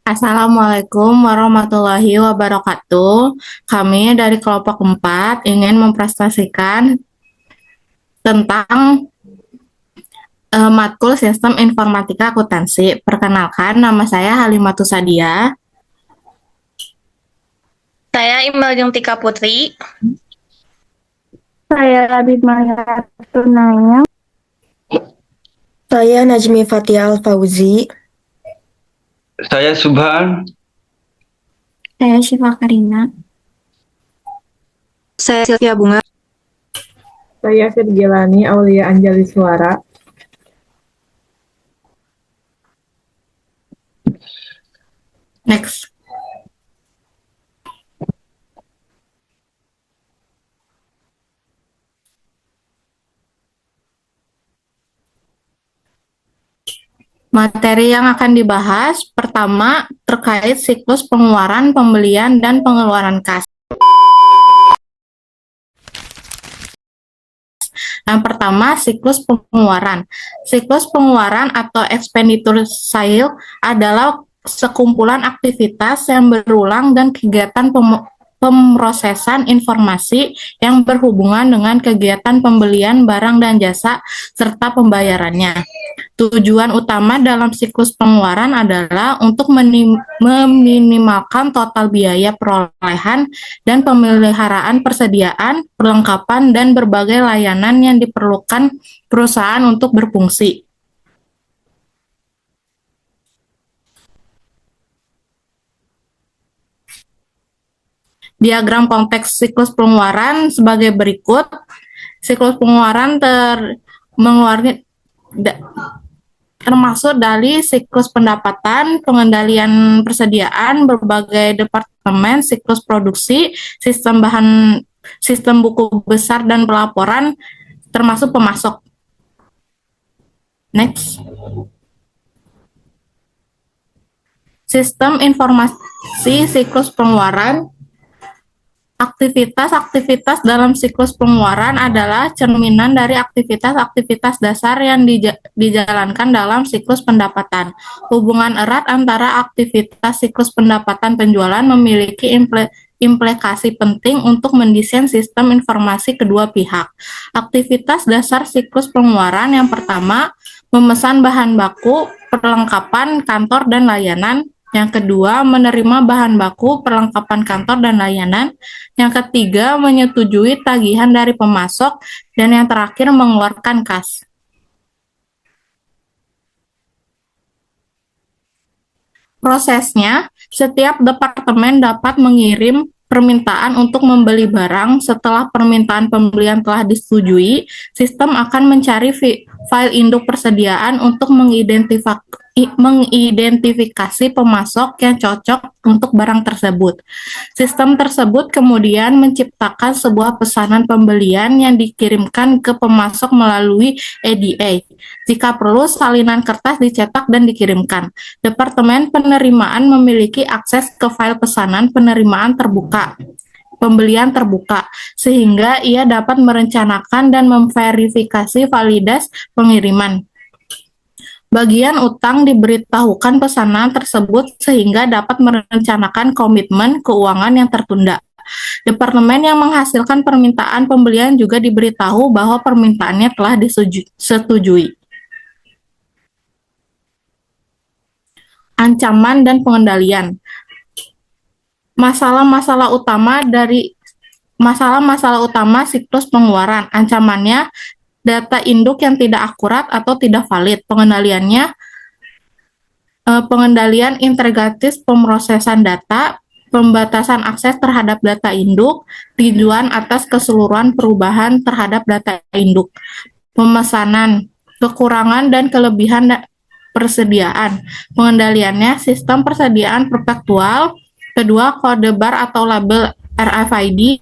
Assalamualaikum warahmatullahi wabarakatuh. Kami dari kelompok 4 ingin mempresentasikan tentang matkul Sistem Informatika Akuntansi. Perkenalkan, nama saya Halimatus Sadia. Saya Imelda Jungtika Putri. Saya Labib Maya Tunanya. Saya Najmi Fatia Al-Fauzi. Saya Subhan. Saya Syifa Karina. Saya Sylvia Bunga. Saya Firgilani Aulia Anjali Suara. Next. Materi yang akan dibahas, pertama, terkait siklus pengeluaran, pembelian, dan pengeluaran kas. Yang pertama, siklus pengeluaran. Siklus pengeluaran atau expenditure cycle adalah sekumpulan aktivitas yang berulang dan kegiatan pemrosesan informasi yang berhubungan dengan kegiatan pembelian barang dan jasa serta pembayarannya. Tujuan utama dalam siklus pengeluaran adalah untuk meminimalkan total biaya perolehan dan pemeliharaan persediaan, perlengkapan, dan berbagai layanan yang diperlukan perusahaan untuk berfungsi. Diagram konteks siklus pengeluaran sebagai berikut. Siklus pengeluaran termasuk dari siklus pendapatan, pengendalian persediaan, berbagai departemen, siklus produksi, sistem buku besar dan pelaporan, termasuk pemasok. Next. Sistem informasi siklus pengeluaran. Aktivitas-aktivitas dalam siklus pengeluaran adalah cerminan dari aktivitas-aktivitas dasar yang dijalankan dalam siklus pendapatan. Hubungan erat antara aktivitas siklus pendapatan penjualan memiliki implikasi penting untuk mendesain sistem informasi kedua pihak. Aktivitas dasar siklus pengeluaran yang pertama, memesan bahan baku, perlengkapan kantor dan layanan. Yang kedua, menerima bahan baku, perlengkapan kantor, dan layanan. Yang ketiga, menyetujui tagihan dari pemasok. Dan yang terakhir, mengeluarkan kas. Prosesnya, setiap departemen dapat mengirim permintaan untuk membeli barang. Setelah permintaan pembelian telah disetujui, sistem akan mencari file induk persediaan untuk mengidentifikasi pemasok yang cocok untuk barang tersebut. Sistem tersebut kemudian menciptakan sebuah pesanan pembelian yang dikirimkan ke pemasok melalui EDA. Jika perlu, salinan kertas dicetak dan dikirimkan. Departemen penerimaan memiliki akses ke file pesanan penerimaan terbuka, pembelian terbuka, sehingga ia dapat merencanakan dan memverifikasi validitas pengiriman. Bagian utang diberitahukan pesanan tersebut sehingga dapat merencanakan komitmen keuangan yang tertunda. Departemen yang menghasilkan permintaan pembelian juga diberitahu bahwa permintaannya telah disetujui. Ancaman dan pengendalian. Masalah-masalah utama siklus pengeluaran. Ancamannya, data induk yang tidak akurat atau tidak valid. Pengendaliannya, pengendalian integratif pemrosesan data, pembatasan akses terhadap data induk, tinjauan atas keseluruhan perubahan terhadap data induk, pemesanan, kekurangan dan kelebihan persediaan. Pengendaliannya, sistem persediaan perpetual. Kedua, kode bar atau label RFID.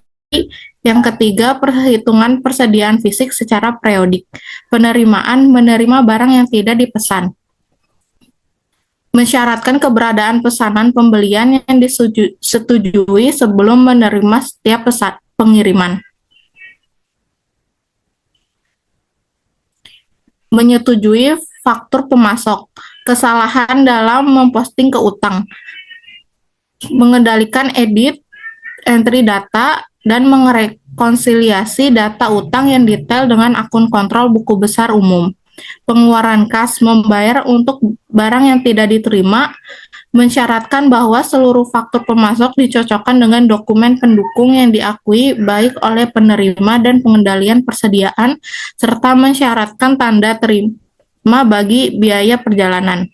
Yang ketiga, perhitungan persediaan fisik secara periodik. Penerimaan, menerima barang yang tidak dipesan. Mensyaratkan keberadaan pesanan pembelian yang disetujui sebelum menerima setiap pengiriman. Menyetujui faktur pemasok. Kesalahan dalam memposting ke utang. mengendalikan edit, entry data, dan merekonsiliasi data utang yang detail dengan akun kontrol buku besar umum. Pengeluaran kas membayar untuk barang yang tidak diterima, mensyaratkan bahwa seluruh faktur pemasok dicocokkan dengan dokumen pendukung yang diakui baik oleh penerima dan pengendalian persediaan, serta mensyaratkan tanda terima bagi biaya perjalanan.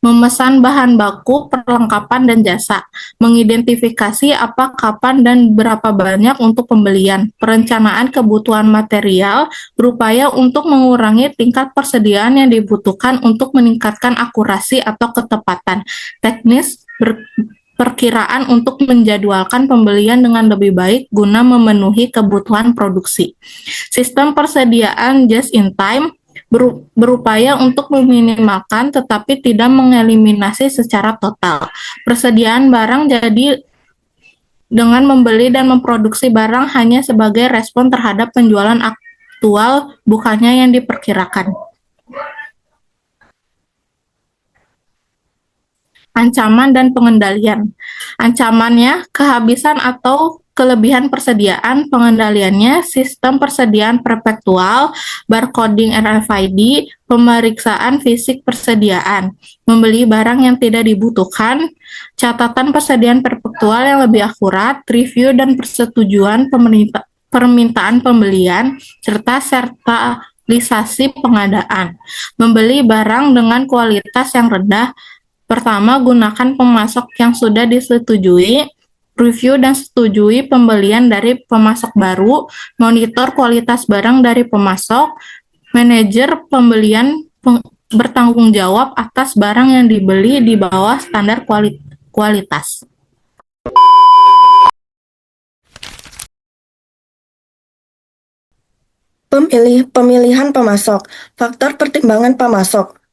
Memesan bahan baku, perlengkapan, dan jasa, mengidentifikasi apa, kapan, dan berapa banyak untuk pembelian, perencanaan kebutuhan material, berupaya untuk mengurangi tingkat persediaan yang dibutuhkan untuk meningkatkan akurasi atau ketepatan, teknis, perkiraan untuk menjadwalkan pembelian dengan lebih baik guna memenuhi kebutuhan produksi. Sistem persediaan just in time, berupaya untuk meminimalkan tetapi tidak mengeliminasi secara total persediaan barang, jadi dengan membeli dan memproduksi barang hanya sebagai respon terhadap penjualan aktual, bukannya yang diperkirakan. Ancaman dan pengendalian. Ancamannya, kehabisan atau kelebihan persediaan, pengendaliannya, sistem persediaan perpetual, barcoding RFID, pemeriksaan fisik persediaan, membeli barang yang tidak dibutuhkan, catatan persediaan perpetual yang lebih akurat, review dan persetujuan permintaan pembelian, serta sertifikasi pengadaan, membeli barang dengan kualitas yang rendah. Pertama, gunakan pemasok yang sudah disetujui, review dan setujui pembelian dari pemasok baru, monitor kualitas barang dari pemasok, manajer pembelian bertanggung jawab atas barang yang dibeli di bawah standar kualitas. Pemilihan pemasok. Faktor pertimbangan pemasok.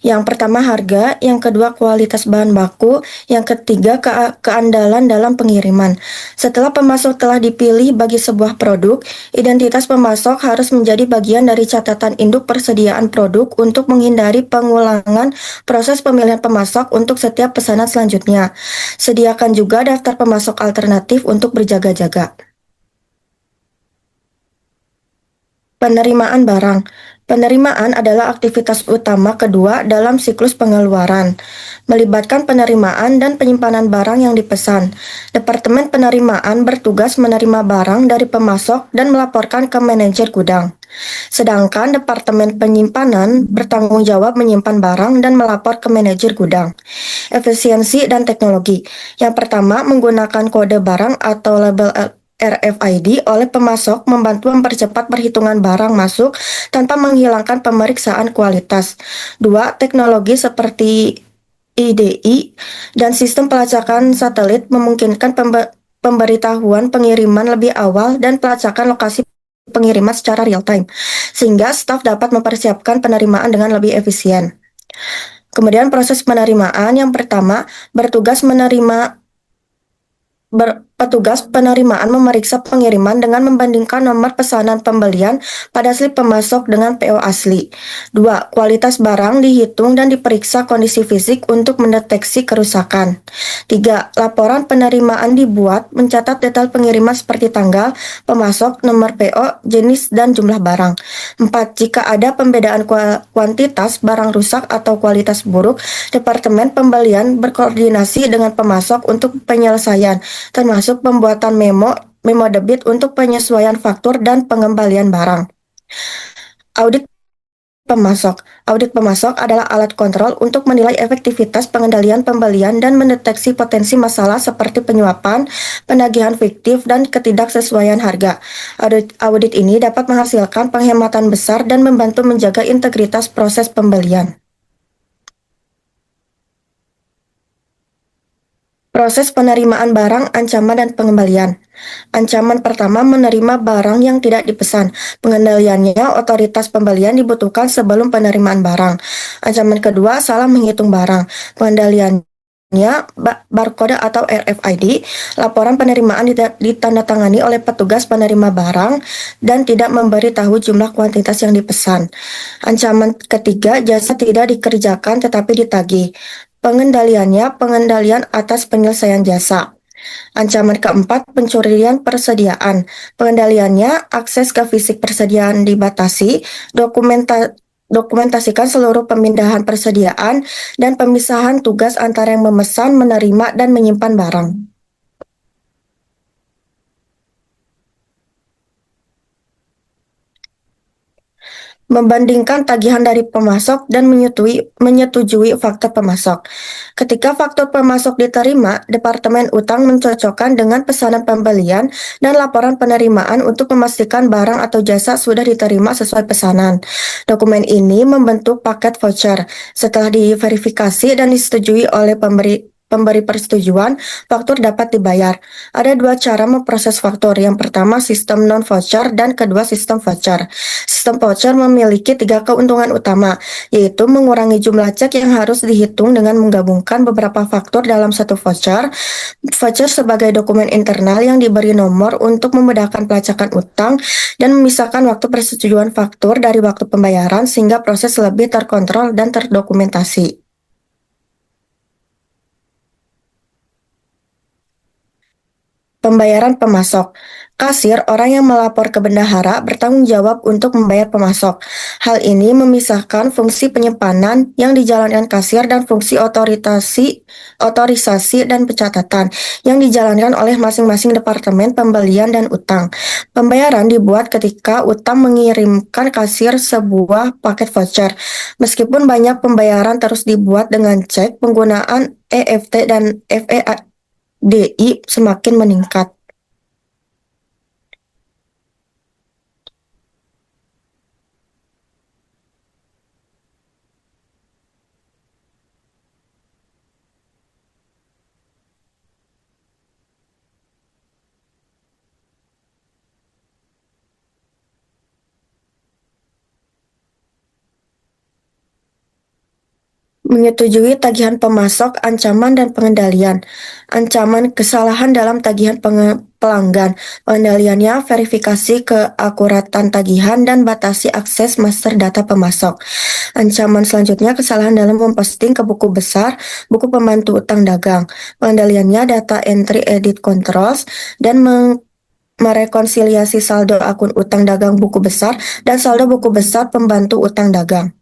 Yang pertama harga, yang kedua kualitas bahan baku, yang ketiga keandalan dalam pengiriman. Setelah pemasok telah dipilih bagi sebuah produk, identitas pemasok harus menjadi bagian dari catatan induk persediaan produk untuk menghindari pengulangan proses pemilihan pemasok untuk setiap pesanan selanjutnya. Sediakan juga daftar pemasok alternatif untuk berjaga-jaga. Penerimaan barang. Penerimaan adalah aktivitas utama kedua dalam siklus pengeluaran, melibatkan penerimaan dan penyimpanan barang yang dipesan. Departemen penerimaan bertugas menerima barang dari pemasok dan melaporkan ke manajer gudang. Sedangkan Departemen penyimpanan bertanggung jawab menyimpan barang dan melapor ke manajer gudang. Efisiensi dan teknologi. Yang pertama, menggunakan kode barang atau label RFID oleh pemasok membantu mempercepat perhitungan barang masuk tanpa menghilangkan pemeriksaan kualitas. 2. Teknologi seperti IDI dan sistem pelacakan satelit memungkinkan pemberitahuan pengiriman lebih awal dan pelacakan lokasi pengiriman secara real time, sehingga staf dapat mempersiapkan penerimaan dengan lebih efisien. Kemudian proses penerimaan yang pertama, petugas penerimaan memeriksa pengiriman dengan membandingkan nomor pesanan pembelian pada slip pemasok dengan PO asli. 2. Kualitas barang dihitung dan diperiksa kondisi fisik untuk mendeteksi kerusakan. 3. Laporan penerimaan dibuat mencatat detail pengiriman seperti tanggal, pemasok, nomor PO, jenis, dan jumlah barang. 4. Jika ada pembedaan kuantitas barang rusak atau kualitas buruk, Departemen Pembelian berkoordinasi dengan pemasok untuk penyelesaian, termasuk pembuatan memo debit untuk penyesuaian faktur dan pengembalian barang. Audit pemasok. Audit pemasok adalah alat kontrol untuk menilai efektivitas pengendalian pembelian dan mendeteksi potensi masalah seperti penyuapan, penagihan fiktif, dan ketidaksesuaian harga. Audit ini dapat menghasilkan penghematan besar dan membantu menjaga integritas proses pembelian. Proses penerimaan barang, ancaman, dan pengembalian. Ancaman pertama, menerima barang yang tidak dipesan. Pengendaliannya, otoritas pembelian dibutuhkan sebelum penerimaan barang. Ancaman kedua, salah menghitung barang. Pengendaliannya, barcode atau RFID, laporan penerimaan ditandatangani oleh petugas penerima barang dan tidak memberi tahu jumlah kuantitas yang dipesan. Ancaman ketiga, jasa tidak dikerjakan tetapi ditagih. Pengendaliannya, pengendalian atas penyelesaian jasa. Ancaman keempat, pencurian persediaan. Pengendaliannya, akses ke fisik persediaan dibatasi, dokumentasikan seluruh pemindahan persediaan, dan pemisahan tugas antara yang memesan, menerima, dan menyimpan barang. Membandingkan tagihan dari pemasok dan menyetujui faktur pemasok. Ketika faktur pemasok diterima, Departemen Utang mencocokkan dengan pesanan pembelian dan laporan penerimaan untuk memastikan barang atau jasa sudah diterima sesuai pesanan. Dokumen ini membentuk paket voucher. Setelah diverifikasi dan disetujui oleh pemberi persetujuan, faktur dapat dibayar. Ada dua cara memproses faktur. Yang pertama, sistem non-voucher, dan kedua, sistem voucher. Sistem voucher memiliki 3 keuntungan utama, yaitu mengurangi jumlah cek yang harus dihitung dengan menggabungkan beberapa faktur dalam satu voucher. Voucher sebagai dokumen internal yang diberi nomor untuk memudahkan pelacakan utang dan memisahkan waktu persetujuan faktur dari waktu pembayaran sehingga proses lebih terkontrol dan terdokumentasi. Pembayaran pemasok. Kasir, orang yang melapor ke bendahara, bertanggung jawab untuk membayar pemasok. Hal ini memisahkan fungsi penyimpanan yang dijalankan kasir dan fungsi otorisasi dan pencatatan yang dijalankan oleh masing-masing departemen pembelian dan utang. Pembayaran dibuat ketika utang mengirimkan kasir sebuah paket voucher. Meskipun banyak pembayaran terus dibuat dengan cek, penggunaan EFT dan FEDI semakin meningkat. Menyetujui tagihan pemasok, ancaman dan pengendalian. Ancaman kesalahan dalam tagihan pelanggan. Pengendaliannya verifikasi keakuratan tagihan dan batasi akses master data pemasok. Ancaman selanjutnya kesalahan dalam memposting ke buku besar, buku pembantu utang dagang. Pengendaliannya data entry edit controls dan merekonsiliasi saldo akun utang dagang buku besar dan saldo buku besar pembantu utang dagang.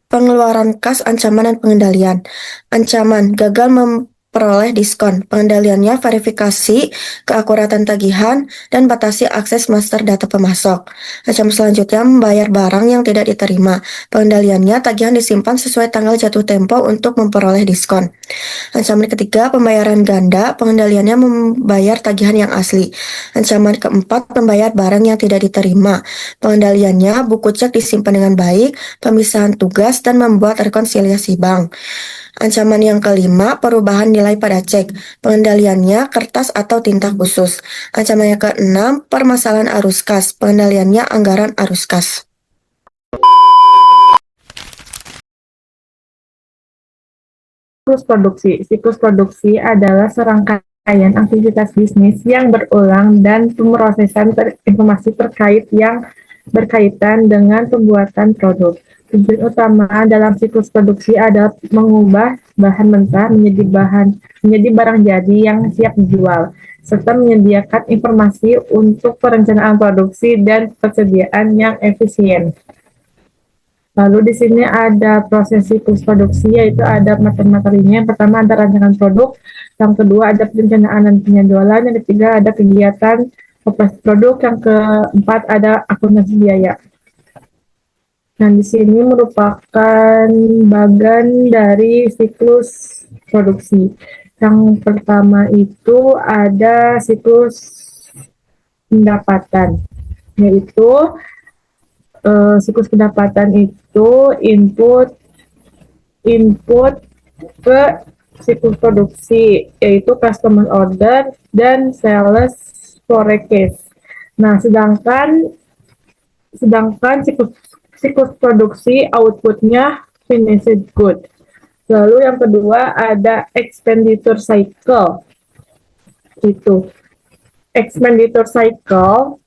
Pengeluaran kas, ancaman dan pengendalian. Ancaman gagal memperoleh diskon. Pengendaliannya verifikasi keakuratan tagihan dan batasi akses master data pemasok. Ancaman selanjutnya membayar barang yang tidak diterima. Pengendaliannya tagihan disimpan sesuai tanggal jatuh tempo untuk memperoleh diskon. Ancaman ketiga, pembayaran ganda. Pengendaliannya membayar tagihan yang asli. Ancaman keempat, membayar barang yang tidak diterima. Pengendaliannya buku cek disimpan dengan baik, pemisahan tugas, dan membuat rekonsiliasi bank. Ancaman yang kelima, perubahan nilai pada cek. Pengendaliannya kertas atau tinta khusus. Ancaman yang keenam, permasalahan arus kas. Pengendaliannya anggaran arus kas. Siklus produksi. Siklus produksi adalah serangkaian aktivitas bisnis yang berulang dan pemrosesan informasi terkait yang berkaitan dengan pembuatan produk. Tujuan utama dalam siklus produksi adalah mengubah bahan mentah menjadi barang jadi yang siap dijual, serta menyediakan informasi untuk perencanaan produksi dan persediaan yang efisien. Lalu di sini ada proses siklus produksi, yaitu ada materi-materinya. Yang pertama ada rancangan produk, yang kedua ada perencanaan dan penjualan, yang ketiga ada kegiatan operasi produk, yang keempat ada akuntansi biaya. Nah, di sini merupakan bagian dari siklus produksi. Yang pertama itu ada siklus pendapatan, yaitu siklus pendapatan itu input ke siklus produksi, yaitu customer order dan sales forecast. Nah, sedangkan siklus siklus produksi, outputnya finished good. Lalu yang kedua ada expenditure cycle. Itu expenditure cycle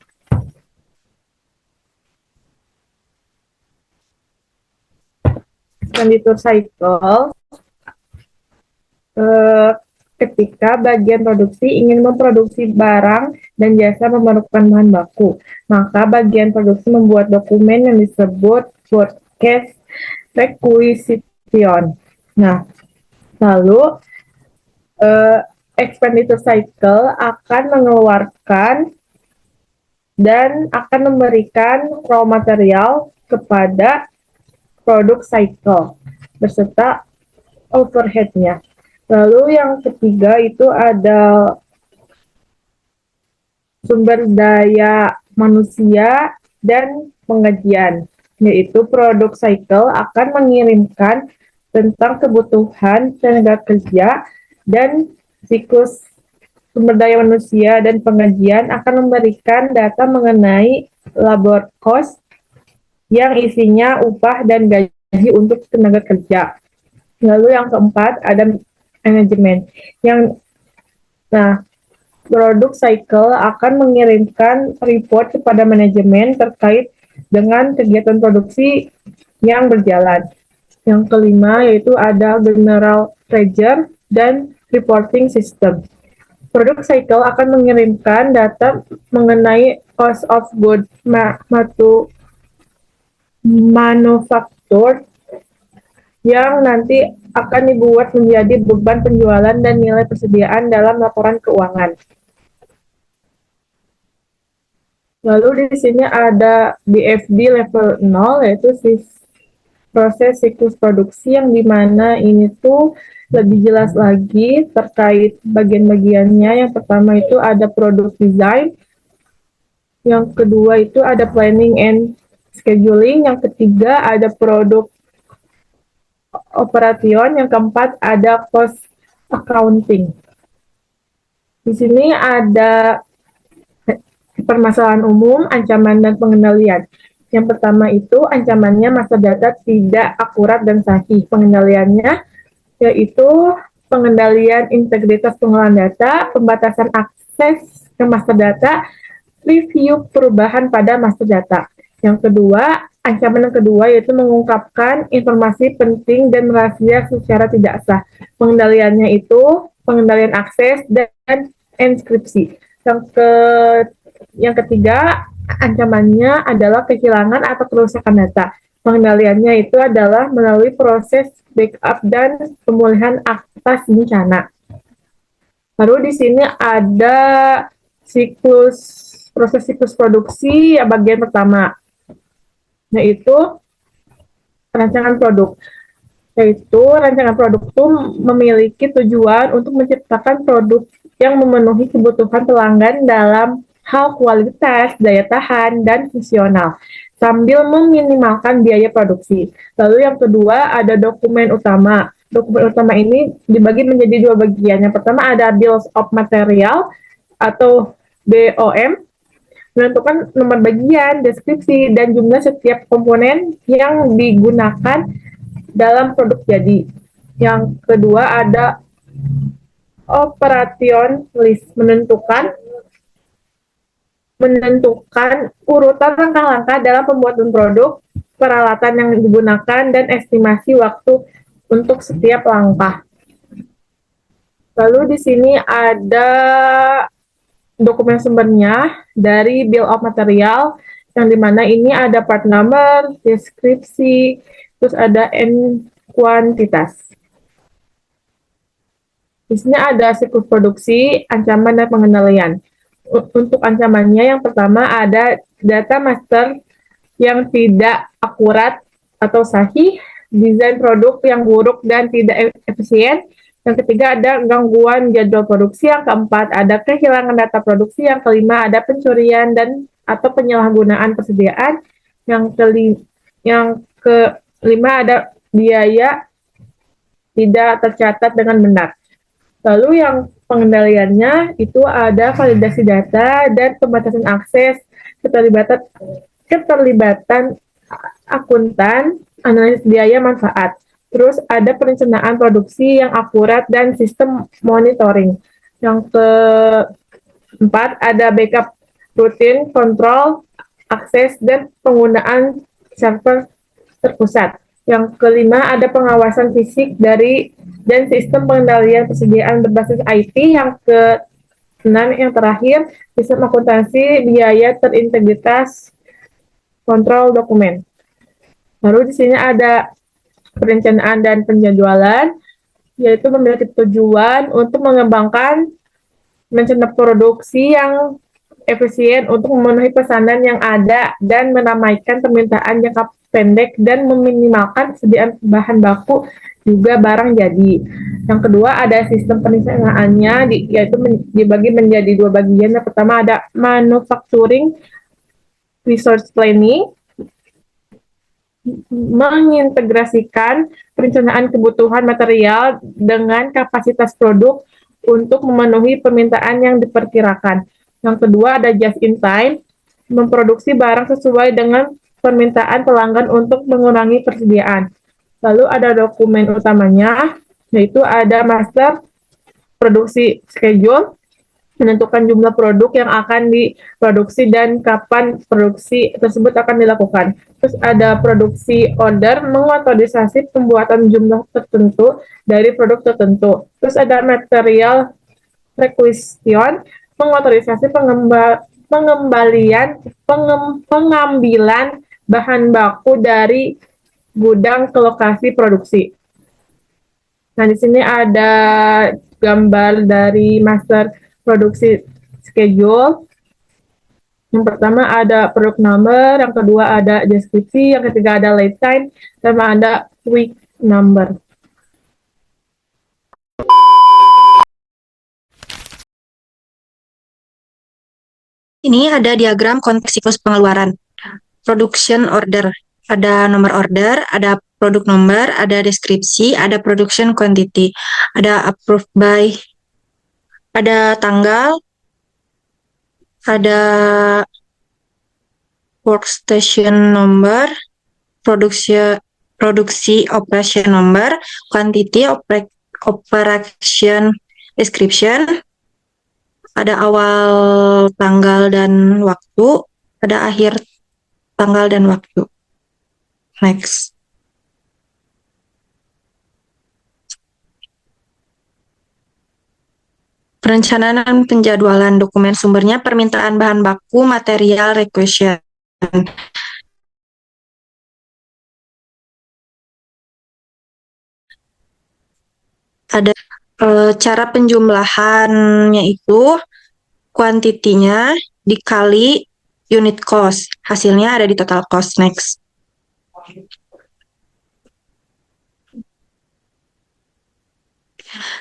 ketika bagian produksi ingin memproduksi barang dan jasa memerlukan bahan baku, maka bagian produksi membuat dokumen yang disebut purchase requisition. Nah, lalu expenditure cycle akan mengeluarkan dan akan memberikan raw material kepada produk cycle beserta overhead-nya. Lalu yang ketiga itu ada sumber daya manusia dan pengajian, yaitu produk cycle akan mengirimkan tentang kebutuhan tenaga kerja dan siklus sumber daya manusia dan pengajian akan memberikan data mengenai labor cost yang isinya upah dan gaji untuk tenaga kerja. Lalu yang keempat ada manajemen. Produk cycle akan mengirimkan report kepada manajemen terkait dengan kegiatan produksi yang berjalan. Yang kelima yaitu ada general ledger dan reporting system. Produk cycle akan mengirimkan data mengenai cost of goods manufactured yang nanti akan dibuat menjadi beban penjualan dan nilai persediaan dalam laporan keuangan. Lalu di sini ada BFD level 0, yaitu proses siklus produksi, yang dimana ini tuh lebih jelas lagi terkait bagian-bagiannya. Yang pertama itu ada product design, yang kedua itu ada planning and scheduling, yang ketiga ada produk operation, yang keempat ada cost accounting. Di sini ada permasalahan umum, ancaman dan pengendalian. Yang pertama itu ancamannya master data tidak akurat dan sahih. Pengendaliannya yaitu pengendalian integritas pengolahan data, pembatasan akses ke master data, review perubahan pada master data. Yang kedua, ancaman yang kedua yaitu mengungkapkan informasi penting dan rahasia secara tidak sah. Pengendaliannya itu pengendalian akses dan enskripsi. Yang ketiga, ancamannya adalah kehilangan atau kerusakan data. Pengendaliannya itu adalah melalui proses backup dan pemulihan atas bencana. Lalu di sini ada proses siklus produksi bagian pertama, yaitu rancangan produk. Yaitu rancangan produk itu memiliki tujuan untuk menciptakan produk yang memenuhi kebutuhan pelanggan dalam hal kualitas, daya tahan, dan fungsional, sambil meminimalkan biaya produksi. Lalu yang kedua ada dokumen utama. Dokumen utama ini dibagi menjadi dua bagian. Yang pertama ada Bills of Material atau BOM, menentukan nomor bagian, deskripsi, dan jumlah setiap komponen yang digunakan dalam produk jadi. Yang kedua ada Operation List, menentukan urutan langkah-langkah dalam pembuatan produk, peralatan yang digunakan, dan estimasi waktu untuk setiap langkah. Lalu di sini ada dokumen sumbernya dari Bill of Material, yang dimana ini ada part number, deskripsi, terus ada kuantitas. Di sini ada siklus produksi, ancaman, dan pengendalian. Untuk ancamannya yang pertama ada data master yang tidak akurat atau sahih, desain produk yang buruk dan tidak efisien. Yang ketiga ada gangguan jadwal produksi. Yang keempat ada kehilangan data produksi. Yang kelima ada pencurian dan atau penyalahgunaan persediaan. Yang kelima ada biaya tidak tercatat dengan benar. Lalu yang pengendaliannya itu ada validasi data dan pembatasan akses, keterlibatan akuntan, analisis biaya manfaat. Terus ada perencanaan produksi yang akurat dan sistem monitoring. Yang keempat ada backup rutin, kontrol, akses, dan penggunaan server terpusat. Yang kelima ada pengawasan fisik dari dan sistem pengendalian persediaan berbasis IT. Yang keenam yang terakhir sistem akuntansi biaya terintegritas kontrol dokumen. Lalu di sini ada perencanaan dan penjadwalan, yaitu memiliki tujuan untuk mengembangkan rencana produksi yang efisien untuk memenuhi pesanan yang ada dan meramaikan permintaan jangka pendek dan meminimalkan persediaan bahan baku juga barang jadi. Yang kedua ada sistem perencanaannya, yaitu dibagi menjadi dua bagian. Yang pertama ada manufacturing resource planning, mengintegrasikan perencanaan kebutuhan material dengan kapasitas produk untuk memenuhi permintaan yang diperkirakan. Yang kedua ada just in time, memproduksi barang sesuai dengan permintaan pelanggan untuk mengurangi persediaan. Lalu ada dokumen utamanya, yaitu ada master produksi schedule, menentukan jumlah produk yang akan diproduksi dan kapan produksi tersebut akan dilakukan. Terus ada produksi order, mengotorisasi pembuatan jumlah tertentu dari produk tertentu. Terus ada material requisition, mengotorisasi pengambilan bahan baku dari gudang ke lokasi produksi. Nah, di sini ada gambar dari master produksi schedule. Yang pertama ada product number, yang kedua ada deskripsi, yang ketiga ada lead time, sama ada week number. Ini ada diagram konteks siklus pengeluaran. Production order, ada nomor order, ada product number, ada deskripsi, ada production quantity, ada approved by, ada tanggal, ada workstation number, produksi operation number, quantity operation description, ada awal tanggal dan waktu, ada akhir tanggal dan waktu. Next. Perencanaan penjadwalan dokumen sumbernya permintaan bahan baku, material, requisition. Ada cara penjumlahannya itu kuantitinya dikali unit cost. Hasilnya ada di total cost. Next.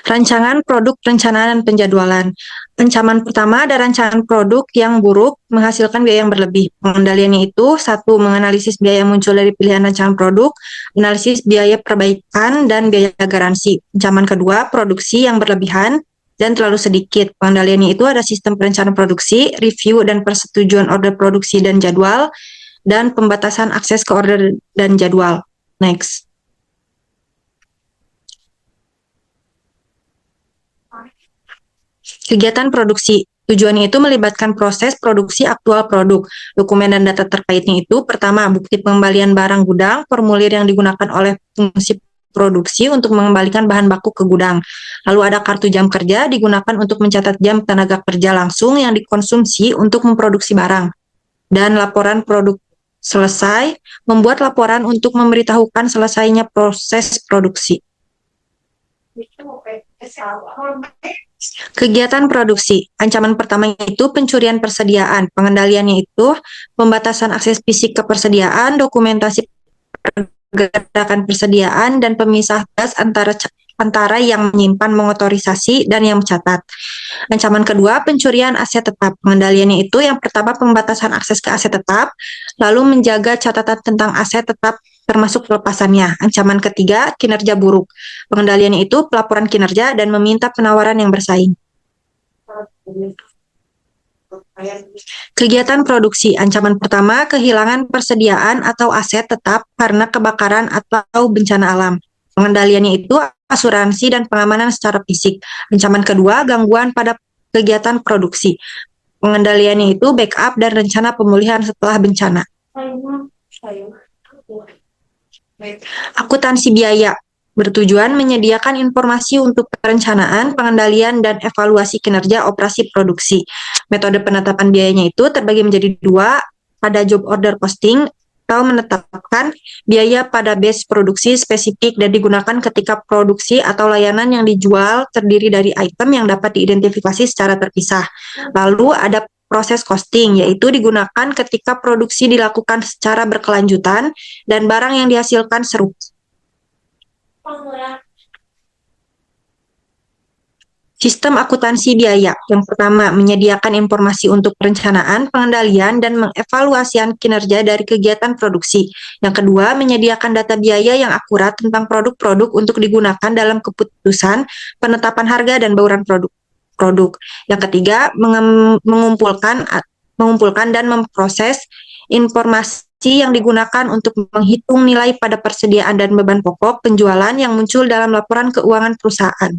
Rancangan produk perencanaan dan penjadwalan. Ancaman pertama ada rancangan produk yang buruk menghasilkan biaya yang berlebih. Pengendaliannya itu 1. Menganalisis biaya yang muncul dari pilihan rancangan produk, analisis biaya perbaikan dan biaya garansi. Ancaman kedua, produksi yang berlebihan dan terlalu sedikit. Pengendaliannya itu ada sistem perencanaan produksi, review dan persetujuan order produksi dan jadwal, dan pembatasan akses ke order dan jadwal. Next. Kegiatan produksi. Tujuannya itu melibatkan proses produksi aktual produk. Dokumen dan data terkaitnya itu pertama, bukti pengembalian barang gudang, formulir yang digunakan oleh fungsi produksi untuk mengembalikan bahan baku ke gudang. Lalu ada kartu jam kerja digunakan untuk mencatat jam tenaga kerja langsung yang dikonsumsi untuk memproduksi barang. Dan laporan produk selesai, membuat laporan untuk memberitahukan selesainya proses produksi. Kegiatan produksi. Ancaman pertama itu pencurian persediaan. Pengendaliannya itu pembatasan akses fisik ke persediaan, dokumentasi pergerakan persediaan, dan pemisah tugas antara yang menyimpan, mengotorisasi, dan yang mencatat. Ancaman kedua, pencurian aset tetap. Pengendaliannya itu yang pertama pembatasan akses ke aset tetap, lalu menjaga catatan tentang aset tetap termasuk pelepasannya. Ancaman ketiga, kinerja buruk. Pengendaliannya itu pelaporan kinerja dan meminta penawaran yang bersaing. Kegiatan produksi. Ancaman pertama, kehilangan persediaan atau aset tetap karena kebakaran atau bencana alam. Pengendaliannya itu asuransi dan pengamanan secara fisik. Ancaman kedua, gangguan pada kegiatan produksi. Pengendaliannya itu backup dan rencana pemulihan setelah bencana. Akuntansi biaya bertujuan menyediakan informasi untuk perencanaan, pengendalian, dan evaluasi kinerja operasi produksi. Metode penetapan biayanya itu terbagi menjadi dua, pada job order costing atau menetapkan biaya pada base produksi spesifik dan digunakan ketika produksi atau layanan yang dijual terdiri dari item yang dapat diidentifikasi secara terpisah. Lalu ada proses costing, yaitu digunakan ketika produksi dilakukan secara berkelanjutan dan barang yang dihasilkan serupa. Sistem akuntansi biaya. Yang pertama, menyediakan informasi untuk perencanaan, pengendalian, dan mengevaluasian kinerja dari kegiatan produksi. Yang kedua, menyediakan data biaya yang akurat tentang produk-produk untuk digunakan dalam keputusan penetapan harga dan bauran produk. Yang ketiga, mengumpulkan dan memproses informasi yang digunakan untuk menghitung nilai pada persediaan dan beban pokok penjualan yang muncul dalam laporan keuangan perusahaan.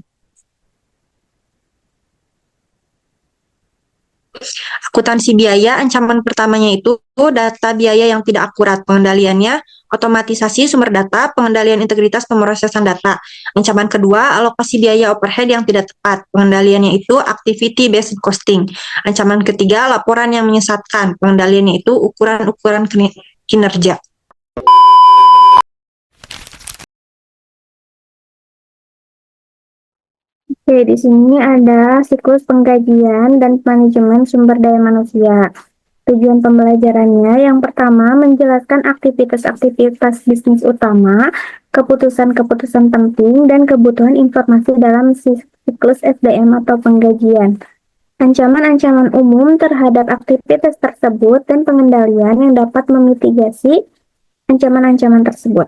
Akuntansi biaya, ancaman pertamanya itu data biaya yang tidak akurat, pengendaliannya otomatisasi sumber data, pengendalian integritas pemrosesan data. Ancaman kedua, alokasi biaya overhead yang tidak tepat, pengendaliannya itu activity based costing. Ancaman ketiga, laporan yang menyesatkan, pengendaliannya itu ukuran-ukuran kinerja. Oke, di sini ada siklus pengkajian dan manajemen sumber daya manusia. Tujuan pembelajarannya yang pertama menjelaskan aktivitas-aktivitas bisnis utama, keputusan-keputusan penting, dan kebutuhan informasi dalam siklus SDM atau pengkajian. Ancaman-ancaman umum terhadap aktivitas tersebut dan pengendalian yang dapat memitigasi ancaman-ancaman tersebut.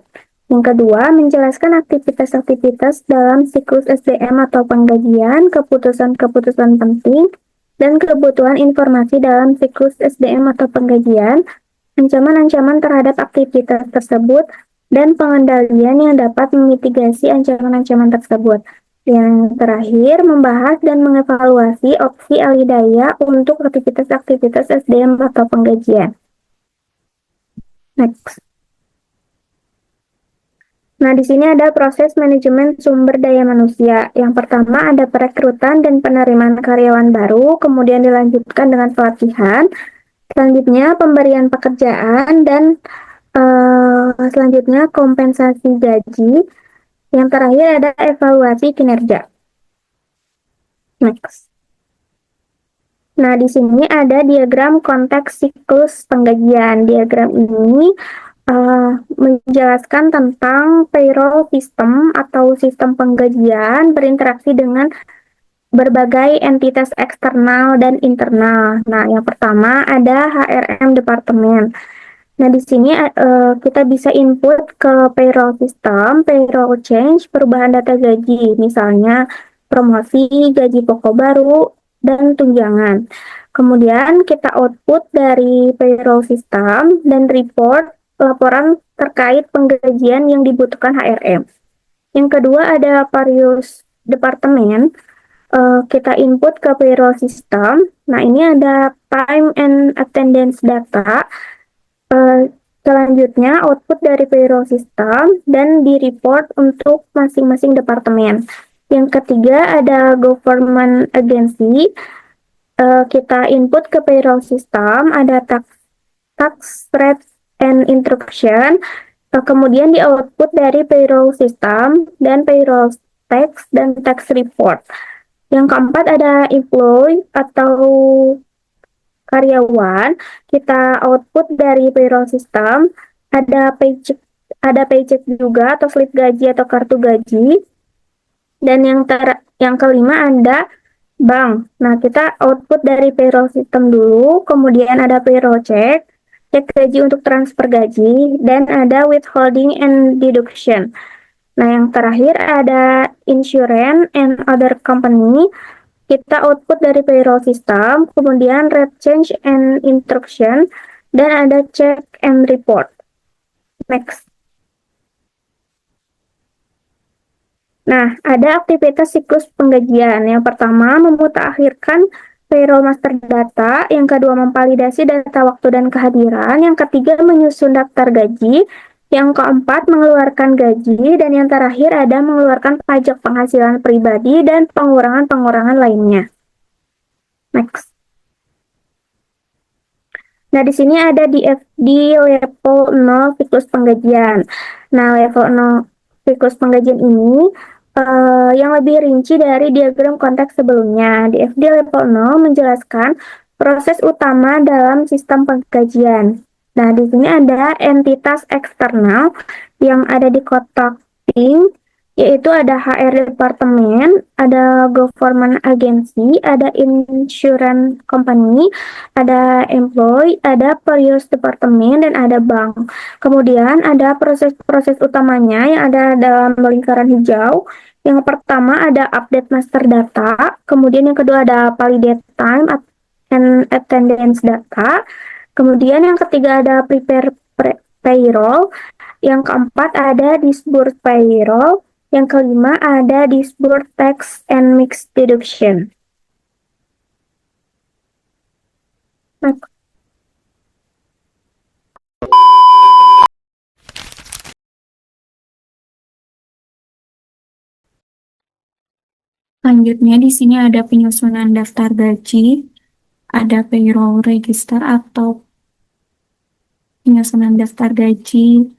Yang kedua, menjelaskan aktivitas-aktivitas dalam siklus SDM atau pengkajian, keputusan-keputusan penting, dan kebutuhan informasi dalam siklus SDM atau pengkajian, ancaman-ancaman terhadap aktivitas tersebut, dan pengendalian yang dapat memitigasi ancaman-ancaman tersebut. Yang terakhir, membahas dan mengevaluasi opsi alih daya untuk aktivitas-aktivitas SDM atau pengkajian. Next. Nah, di sini ada proses manajemen sumber daya manusia. Yang pertama ada perekrutan dan penerimaan karyawan baru, kemudian dilanjutkan dengan pelatihan, selanjutnya pemberian pekerjaan, dan selanjutnya kompensasi gaji. Yang terakhir ada evaluasi kinerja. Next. Nah, di sini ada diagram konteks siklus penggajian. Diagram ini menjelaskan tentang payroll system atau sistem penggajian berinteraksi dengan berbagai entitas eksternal dan internal. Nah, yang pertama ada HRM departemen. Nah, di sini kita bisa input ke payroll system, payroll change, perubahan data gaji, misalnya promosi, gaji pokok baru, dan tunjangan. Kemudian kita output dari payroll system dan report laporan terkait penggajian yang dibutuhkan HRM. Yang kedua ada various departemen. Kita input ke payroll system. Nah, ini ada time and attendance data. Selanjutnya output dari payroll system dan di report untuk masing-masing departemen. Yang ketiga ada government agency. Kita input ke payroll system, ada tax rate and instruction, kemudian di output dari payroll system dan payroll tax dan tax report. Yang keempat ada employee atau karyawan, kita output dari payroll system, ada paycheck juga atau slip gaji atau kartu gaji. Dan yang kelima ada bank. Nah, kita output dari payroll system dulu, kemudian ada payroll check gaji untuk transfer gaji, dan ada withholding and deduction. Nah, yang terakhir ada insurance and other company. kita output dari payroll system, kemudian rate change and instruction, dan ada check and report. Next. Nah, ada aktivitas siklus penggajian. Yang pertama, memutakhirkan payroll master data. Yang kedua, memvalidasi data waktu dan kehadiran. Yang ketiga, menyusun daftar gaji. Yang keempat, mengeluarkan gaji. Dan yang terakhir ada mengeluarkan pajak penghasilan pribadi dan pengurangan-pengurangan lainnya. Next. Nah, di sini ada di level 0 siklus penggajian. Nah, level 0 siklus penggajian ini yang lebih rinci dari diagram konteks sebelumnya. Di FD level 0 menjelaskan proses utama dalam sistem penggajian. Nah, di sini ada entitas eksternal yang ada di kotak pink, yaitu ada HR Departemen, ada Government Agency, ada Insurance Company, ada Employee, ada Perios Departemen, dan ada Bank. Kemudian ada proses-proses utamanya yang ada dalam lingkaran hijau. Yang pertama ada update master data, kemudian yang kedua ada validate time and attendance data, kemudian yang ketiga ada prepare payroll, yang keempat ada disburse payroll, yang kelima ada disburse tax and mixed deduction. Selanjutnya di sini ada penyusunan daftar gaji, ada payroll register atau penyusunan daftar gaji.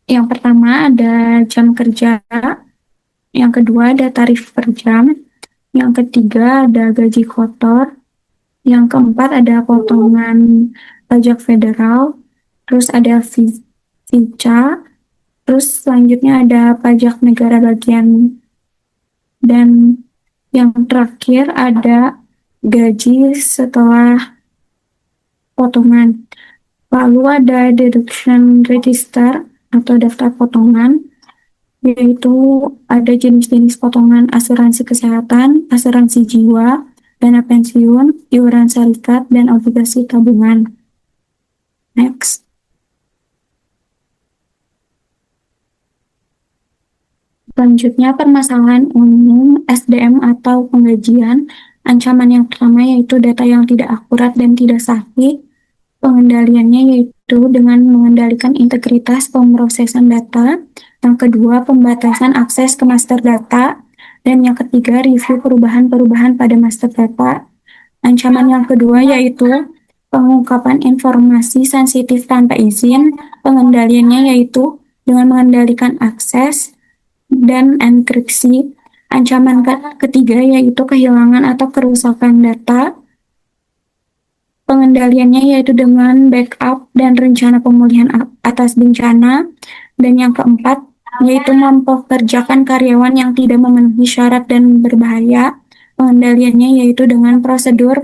Yang pertama ada jam kerja, yang kedua ada tarif per jam, yang ketiga ada gaji kotor, yang keempat ada potongan pajak federal, terus ada VICA, terus selanjutnya ada pajak negara bagian, dan yang terakhir ada gaji setelah potongan. Lalu ada deduction register atau daftar potongan, yaitu ada jenis-jenis potongan asuransi kesehatan, asuransi jiwa, dana pensiun, iuran syarikat, dan obligasi tabungan. Next. Selanjutnya, permasalahan umum SDM atau penggajian. Ancaman yang pertama yaitu data yang tidak akurat dan tidak sahih. Pengendaliannya yaitu dengan mengendalikan integritas pemrosesan data. Yang kedua, pembatasan akses ke master data. Dan yang ketiga, review perubahan-perubahan pada master data. Ancaman yang kedua yaitu pengungkapan informasi sensitif tanpa izin. Pengendaliannya yaitu dengan mengendalikan akses dan enkripsi. Ancaman ketiga yaitu kehilangan atau kerusakan data. Pengendaliannya yaitu dengan backup dan rencana pemulihan atas bencana. Dan yang keempat yaitu mempekerjakan karyawan yang tidak memenuhi syarat dan berbahaya. Pengendaliannya yaitu dengan prosedur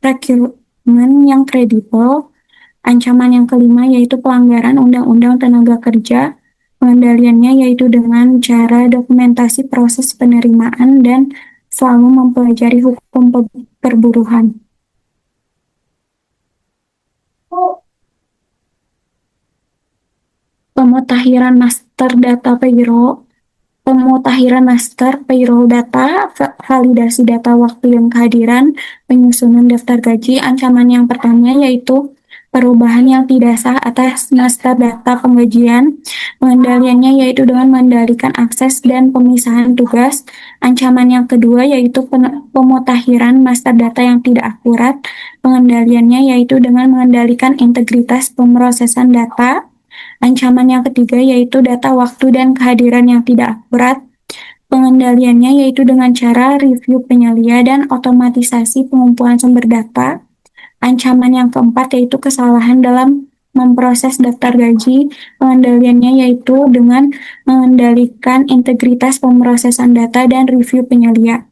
rekrutmen yang kredibel. Ancaman yang kelima yaitu pelanggaran Undang-Undang Tenaga Kerja. Pengendaliannya yaitu dengan cara dokumentasi proses penerimaan dan selalu mempelajari hukum perburuhan. Pemutakhiran master data payroll, pemutakhiran master payroll data, validasi data waktu yang kehadiran, penyusunan daftar gaji. Ancaman yang pertama yaitu perubahan yang tidak sah atas master data penggajian. Pengendaliannya yaitu dengan mengendalikan akses dan pemisahan tugas. Ancaman yang kedua yaitu pemutakhiran master data yang tidak akurat. Pengendaliannya yaitu dengan mengendalikan integritas pemrosesan data. Ancaman yang ketiga yaitu data waktu dan kehadiran yang tidak akurat. Pengendaliannya yaitu dengan cara review penyelia dan otomatisasi pengumpulan sumber data. Ancaman yang keempat yaitu kesalahan dalam memproses daftar gaji. Pengendaliannya yaitu dengan mengendalikan integritas pemrosesan data dan review penyelia.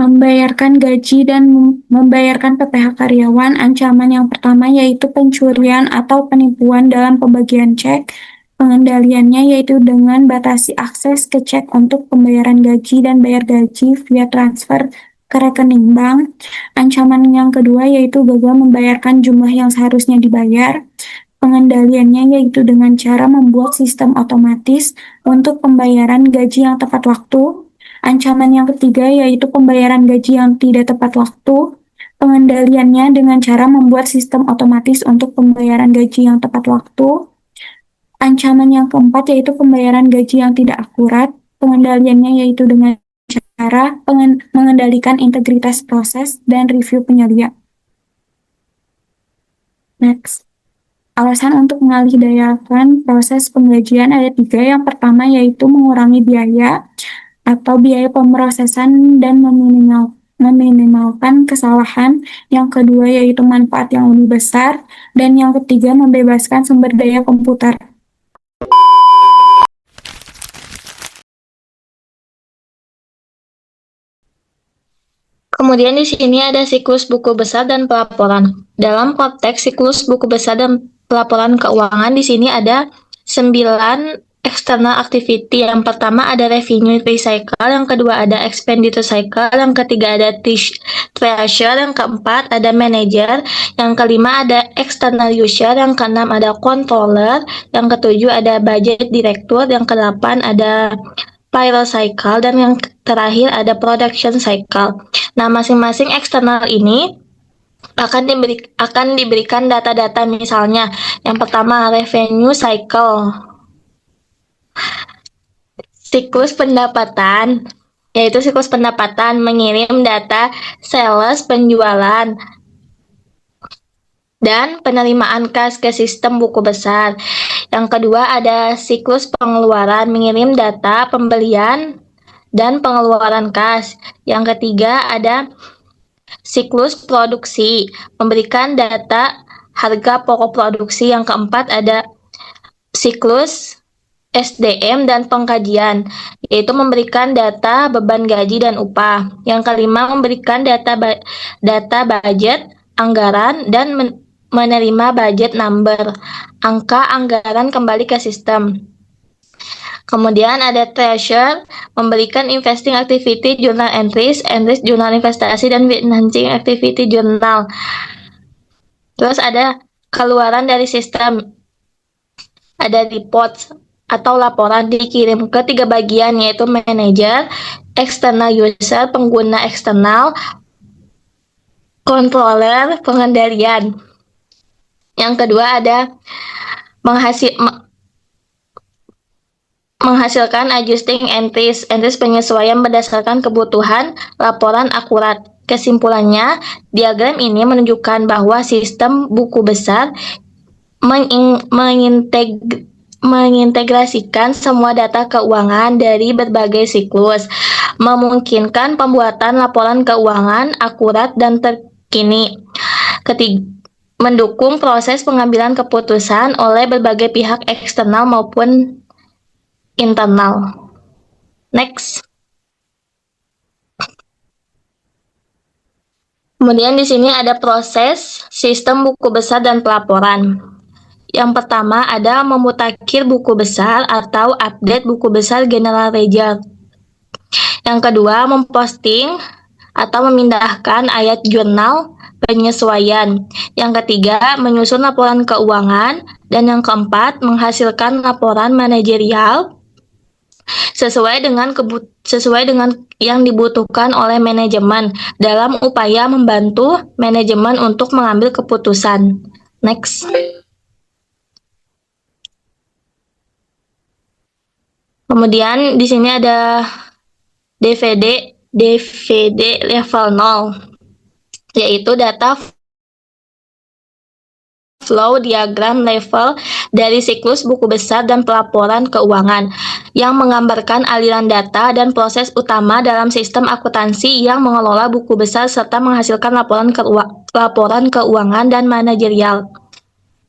membayarkan gaji dan membayarkan PPh karyawan. Ancaman yang pertama yaitu pencurian atau penipuan dalam pembagian cek. Pengendaliannya yaitu dengan batasi akses ke cek untuk pembayaran gaji dan bayar gaji via transfer ke rekening bank. Ancaman yang kedua yaitu gagal membayarkan jumlah yang seharusnya dibayar. Pengendaliannya yaitu dengan cara membuat sistem otomatis untuk pembayaran gaji yang tepat waktu. Ancaman yang ketiga yaitu pembayaran gaji yang tidak tepat waktu. Pengendaliannya dengan cara membuat sistem otomatis untuk pembayaran gaji yang tepat waktu. Ancaman yang keempat yaitu pembayaran gaji yang tidak akurat. Pengendaliannya yaitu dengan cara mengendalikan integritas proses dan review penyelia. Next. Alasan untuk mengalihdayakan proses penggajian ada 3. Yang pertama yaitu mengurangi biaya atau biaya pemrosesan dan meminimalkan kesalahan. Yang kedua yaitu manfaat yang lebih besar. Dan yang ketiga membebaskan sumber daya komputer. Kemudian di sini ada siklus buku besar dan pelaporan. Dalam konteks siklus buku besar dan pelaporan keuangan, di sini ada 9 external activity. Yang pertama ada revenue recycle, yang kedua ada expenditure cycle, yang ketiga ada treasurer, yang keempat ada manager, yang kelima ada external user, yang keenam ada controller, yang ketujuh ada budget director, yang kedelapan ada payroll cycle, dan yang terakhir ada production cycle. Nah, masing-masing eksternal ini akan diberikan data-data, misalnya yang pertama revenue cycle, siklus pendapatan, yaitu siklus pendapatan mengirim data sales penjualan dan penerimaan kas ke sistem buku besar. Yang kedua ada siklus pengeluaran, mengirim data pembelian dan pengeluaran kas. Yang ketiga ada siklus produksi, memberikan data harga pokok produksi. Yang keempat ada siklus SDM dan pengkajian, yaitu memberikan data beban gaji dan upah. Yang kelima memberikan data budget, anggaran, dan menerima budget number, angka anggaran kembali ke sistem. Kemudian ada treasure, memberikan investing activity journal entries jurnal investasi, dan financing activity journal. Terus ada keluaran dari sistem, ada reports atau laporan dikirim ke 3 bagian, yaitu manager, external user, pengguna eksternal, controller, pengendalian. Yang kedua ada menghasilkan adjusting entries penyesuaian berdasarkan kebutuhan laporan akurat. Kesimpulannya, diagram ini menunjukkan bahwa sistem buku besar mengintegrasikan semua data keuangan dari berbagai siklus, memungkinkan pembuatan laporan keuangan akurat dan terkini. Mendukung proses pengambilan keputusan oleh berbagai pihak eksternal maupun internal. Next. Kemudian di sini ada proses sistem buku besar dan pelaporan. Yang pertama ada memutakhir buku besar atau update buku besar general ledger. Yang kedua memposting atau memindahkan ayat jurnal penyesuaian. Yang ketiga menyusun laporan keuangan. Dan yang keempat menghasilkan laporan manajerial sesuai dengan yang dibutuhkan oleh manajemen dalam upaya membantu manajemen untuk mengambil keputusan. Next. Kemudian di sini ada DVD level 0, yaitu data flow diagram level dari siklus buku besar dan pelaporan keuangan yang menggambarkan aliran data dan proses utama dalam sistem akuntansi yang mengelola buku besar serta menghasilkan laporan keuangan dan manajerial.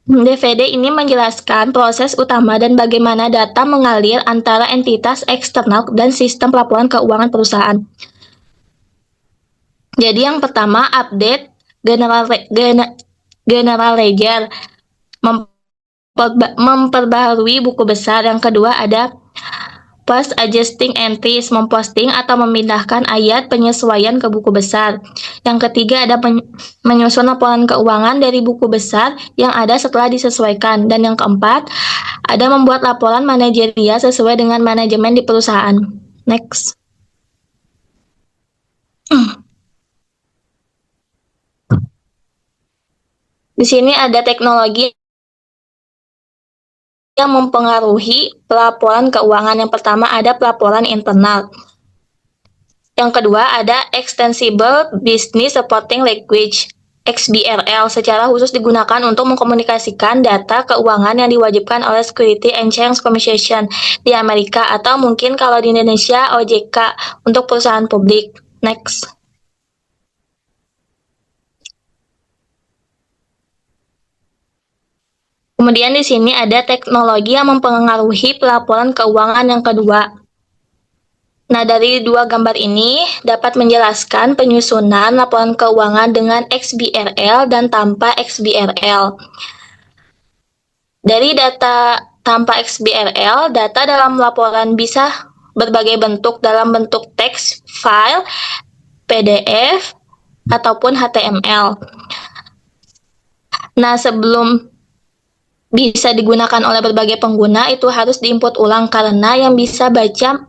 DVD ini menjelaskan proses utama dan bagaimana data mengalir antara entitas eksternal dan sistem pelaporan keuangan perusahaan. Jadi yang pertama update general ledger, memperbaharui buku besar. Yang kedua ada post adjusting entries, memposting atau memindahkan ayat penyesuaian ke buku besar. Yang ketiga ada menyusun laporan keuangan dari buku besar yang ada setelah disesuaikan. Dan yang keempat ada membuat laporan manajerial sesuai dengan manajemen di perusahaan. Next. Di sini ada teknologi yang mempengaruhi pelaporan keuangan. Yang pertama ada pelaporan internal. Yang kedua ada Extensible Business Reporting Language, XBRL, secara khusus digunakan untuk mengkomunikasikan data keuangan yang diwajibkan oleh Security and Exchange Commission di Amerika, atau mungkin kalau di Indonesia OJK untuk perusahaan publik. Next. Kemudian di sini ada teknologi yang mempengaruhi pelaporan keuangan yang kedua. Nah, dari dua gambar ini dapat menjelaskan penyusunan laporan keuangan dengan XBRL dan tanpa XBRL. Dari data tanpa XBRL, data dalam laporan bisa berbagai bentuk dalam bentuk teks, file, PDF, ataupun HTML. Nah, sebelum bisa digunakan oleh berbagai pengguna, itu harus diinput ulang karena yang bisa baca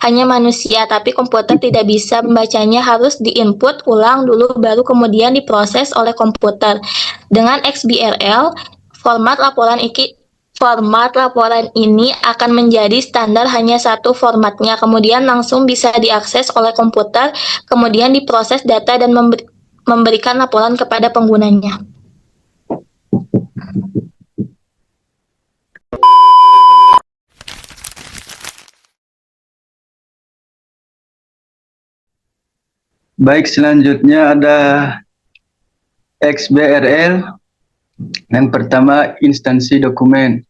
hanya manusia, tapi komputer tidak bisa membacanya, harus diinput ulang dulu baru kemudian diproses oleh komputer. Dengan XBRL, format laporan ini akan menjadi standar, hanya satu formatnya, kemudian langsung bisa diakses oleh komputer, kemudian diproses data dan memberikan laporan kepada penggunanya. Baik, selanjutnya ada XBRL. Yang pertama, instansi dokumen.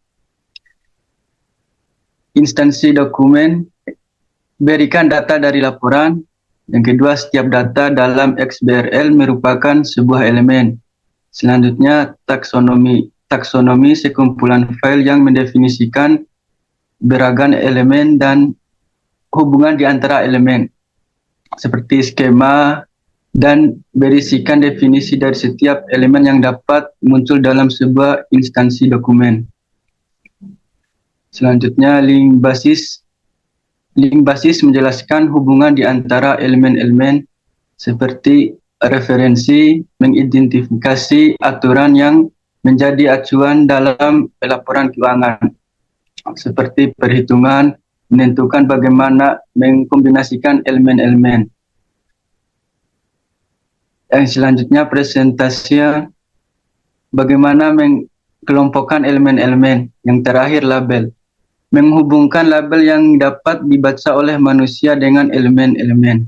Instansi dokumen berikan data dari laporan. Yang kedua, setiap data dalam XBRL merupakan sebuah elemen. Selanjutnya, taksonomi. Taksonomi sekumpulan file yang mendefinisikan beragam elemen dan hubungan di antara elemen, seperti skema, dan berisikan definisi dari setiap elemen yang dapat muncul dalam sebuah instansi dokumen. Selanjutnya, link basis. Link basis menjelaskan hubungan di antara elemen-elemen seperti referensi, mengidentifikasi aturan yang menjadi acuan dalam pelaporan keuangan, seperti perhitungan, menentukan bagaimana mengkombinasikan elemen-elemen. Yang selanjutnya, presentasi, bagaimana mengkelompokkan elemen-elemen. Yang terakhir, label, menghubungkan label yang dapat dibaca oleh manusia dengan elemen-elemen.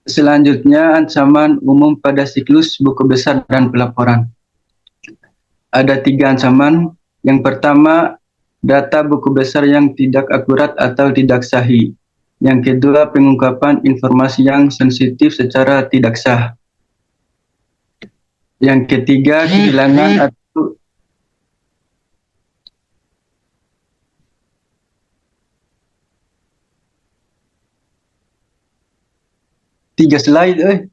Selanjutnya, ancaman umum pada siklus buku besar dan pelaporan. Ada 3 ancaman. Yang pertama, data buku besar yang tidak akurat atau tidak sahih. Yang kedua, pengungkapan informasi yang sensitif secara tidak sah. Yang ketiga, kehilangan atau tiga slide.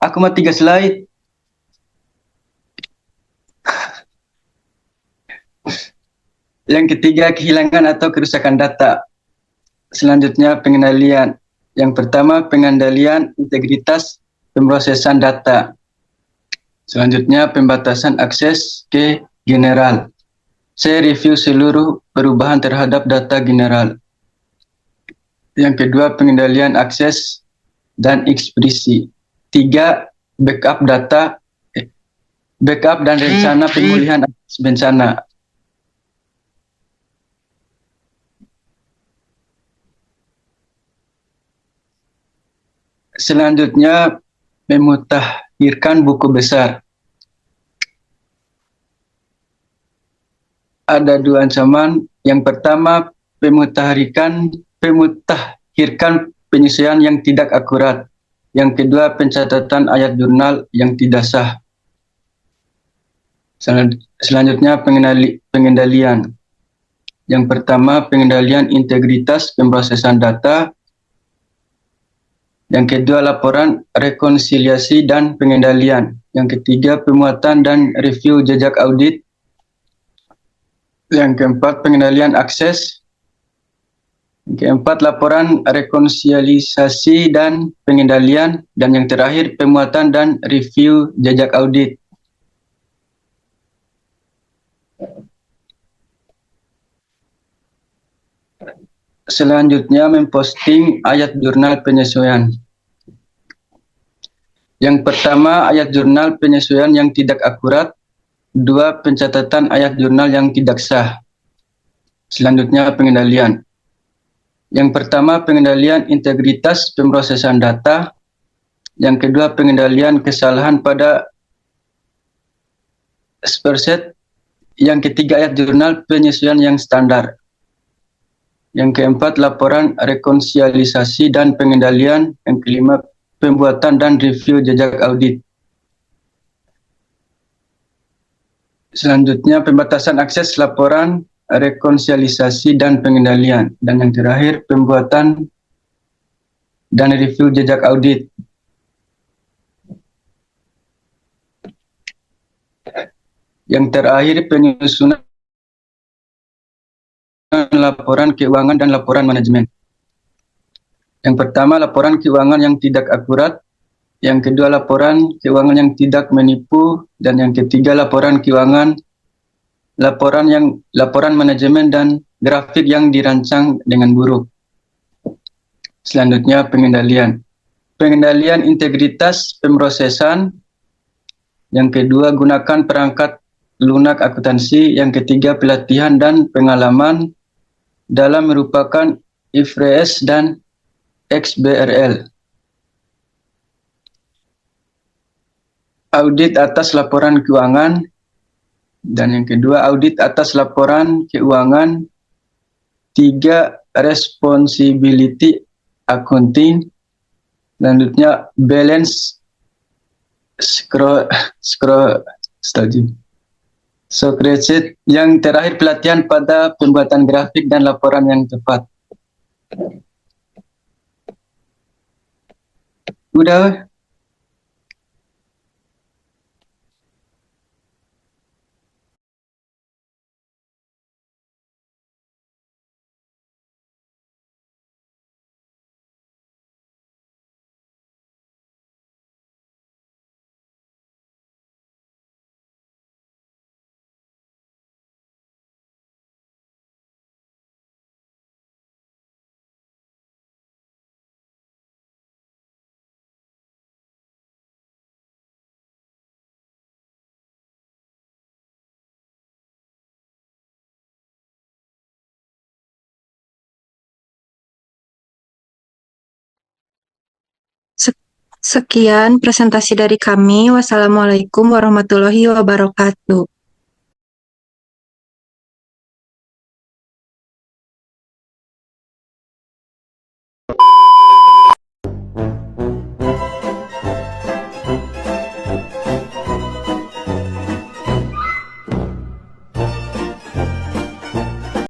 Aku mau 3 slide. Yang ketiga, kehilangan atau kerusakan data. Selanjutnya, pengendalian. Yang pertama, pengendalian integritas pemrosesan data. Selanjutnya, pembatasan akses ke general. Saya review seluruh perubahan terhadap data general. Yang kedua, pengendalian akses dan ekspedisi. 3, backup data, backup dan rencana pemulihan atas bencana. Selanjutnya, memutakhirkan buku besar. Ada 2 ancaman. Yang pertama, pemutakhirikan pemutakhirkan penyesuaian yang tidak akurat. Yang kedua, pencatatan ayat jurnal yang tidak sah. Selanjutnya, pengendalian. Yang pertama, pengendalian integritas pemrosesan data. Yang kedua, laporan rekonsiliasi dan pengendalian. Yang ketiga, pemuatan dan review jejak audit. Yang keempat, pengendalian akses. Yang keempat, laporan rekonsiliasi dan pengendalian. Dan yang terakhir, pemuatan dan review jejak audit. Selanjutnya, memposting ayat jurnal penyesuaian. Yang pertama, ayat jurnal penyesuaian yang tidak akurat. Dua, pencatatan ayat jurnal yang tidak sah. Selanjutnya, pengendalian. Yang pertama, pengendalian integritas pemrosesan data. Yang kedua, pengendalian kesalahan pada spreadsheet. Yang ketiga, ayat jurnal penyesuaian yang standar. Yang keempat, laporan rekonsiliasi dan pengendalian. Yang kelima, pembuatan dan review jejak audit. Selanjutnya, pembatasan akses laporan rekonsiliasi dan pengendalian. Dan yang terakhir, pembuatan dan review jejak audit. Yang terakhir, penyusunan laporan keuangan dan laporan manajemen. Yang pertama, laporan keuangan yang tidak akurat. Yang kedua, laporan keuangan yang tidak menipu. Dan yang ketiga, laporan keuangan, laporan manajemen dan grafik yang dirancang dengan buruk. Selanjutnya, pengendalian. Pengendalian integritas pemrosesan. Yang kedua, gunakan perangkat lunak akuntansi. Yang ketiga, pelatihan dan pengalaman dalam merupakan IFRS dan XBRL. Audit atas laporan keuangan. Dan yang kedua, audit atas laporan keuangan. Tiga, responsibility accounting. Selanjutnya, balance spreadsheet. Yang terakhir, pelatihan pada pembuatan grafik dan laporan yang tepat. Udah. Sekian presentasi dari kami. Wassalamualaikum warahmatullahi wabarakatuh.